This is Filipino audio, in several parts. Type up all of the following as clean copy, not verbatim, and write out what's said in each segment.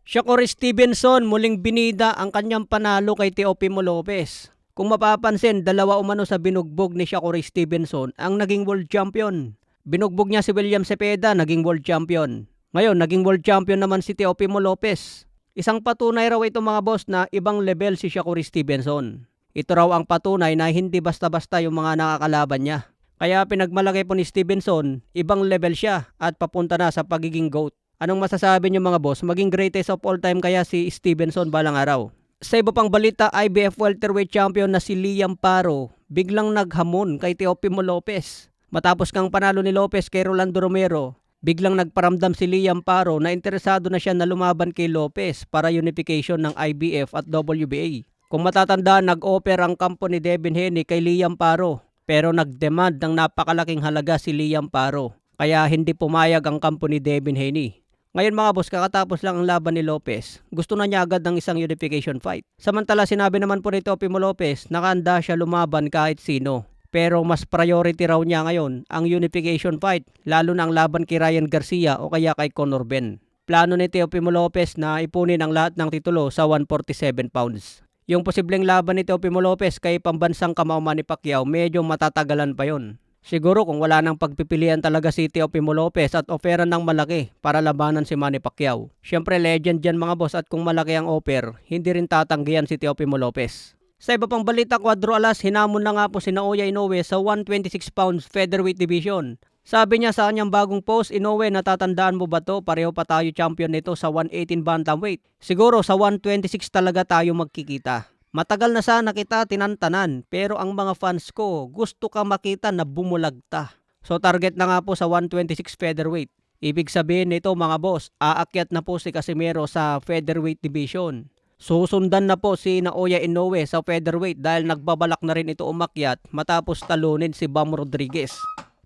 Shakur Stevenson muling binida ang kanyang panalo kay Teofimo Lopez. Kung mapapansin, dalawa umano sa binugbog ni Shakur Stevenson ang naging world champion. Binugbog niya si William Cepeda, naging world champion. Ngayon, naging world champion naman si Teofimo Lopez. Isang patunay raw ito mga boss na ibang level si Shakur Stevenson. Ito raw ang patunay na hindi basta-basta yung mga nakakalaban niya. Kaya pinagmalaki po ni Stevenson, ibang level siya at papunta na sa pagiging GOAT. Anong masasabi niyo mga boss? Maging greatest of all time kaya si Stevenson balang araw? Sa iba pang balita, IBF welterweight champion na si Liam Paro biglang naghamon kay Teofimo Lopez. Matapos kang panalo ni Lopez kay Rolando Romero, biglang nagparamdam si Liam Paro na interesado na siya na lumaban kay Lopez para unification ng IBF at WBA. Kung matatandaan, nag-offer ang kampo ni Devin Haney kay Liam Paro pero nag-demand ng napakalaking halaga si Liam Paro. Kaya hindi pumayag ang kampo ni Devin Haney. Ngayon mga boss, kakatapos lang ang laban ni Lopez, gusto na niya agad ng isang unification fight. Samantala sinabi naman po ni Teofimo Lopez, nakahanda siya lumaban kahit sino. Pero mas priority raw niya ngayon ang unification fight, lalo na ang laban kay Ryan Garcia o kaya kay Conor Benn. Plano ni Teofimo Lopez na ipunin ang lahat ng titulo sa 147 pounds. Yung posibleng laban ni Teofimo Lopez kay pambansang kamao Manny Pacquiao, medyo matatagalan pa yon. Siguro kung wala nang pagpipilian talaga si Teofimo Lopez at oferan ng malaki para labanan si Manny Pacquiao. Siyempre legend yan mga boss at kung malaki ang offer, hindi rin tatanggihan si Teofimo Lopez. Sa iba pang balita, Cuadro Alas, hinamon na nga po si Naoya Inoue sa 126 pounds featherweight division. Sabi niya sa kanyang bagong post, Inoue, natatandaan mo ba to? Pareho pa tayo champion nito sa 118 bantamweight. Siguro sa 126 talaga tayo magkikita. Matagal na sana kita tinantanan pero ang mga fans ko gusto ka makita na bumulagta. So target na nga po sa 126 featherweight. Ibig sabihin nito mga boss, aakyat na po si Casimero sa featherweight division. Susundan na po si Naoya Inoue sa featherweight dahil nagbabalak na rin ito umakyat matapos talunin si Bam Rodriguez.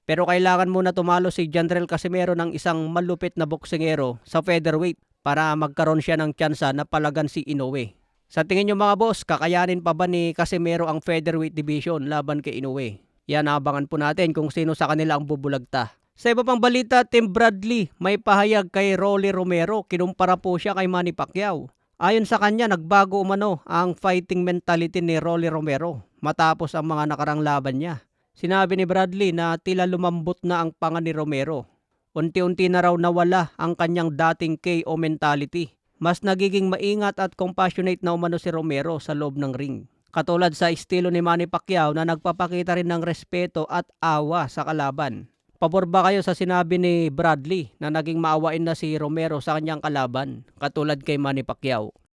Pero kailangan muna tumalo si Jandrel Casimero ng isang malupit na boksingero sa featherweight para magkaroon siya ng tsansa na palagan si Inoue. Sa tingin nyo mga boss, kakayanin pa ba ni Casimero ang featherweight division laban kay Inoue? Yan, abangan po natin kung sino sa kanila ang bubulagta. Sa iba pang balita, Tim Bradley may pahayag kay Rolly Romero, kinumpara po siya kay Manny Pacquiao. Ayon sa kanya, nagbago umano ang fighting mentality ni Rolly Romero matapos ang mga nakarang laban niya. Sinabi ni Bradley na tila lumambot na ang panga ni Romero. Unti-unti na raw nawala ang kanyang dating KO mentality. Mas nagiging maingat at compassionate na umano si Romero sa loob ng ring. Katulad sa estilo ni Manny Pacquiao na nagpapakita rin ng respeto at awa sa kalaban. Pabor ba kayo sa sinabi ni Bradley na naging maawain na si Romero sa kanyang kalaban katulad kay Manny Pacquiao?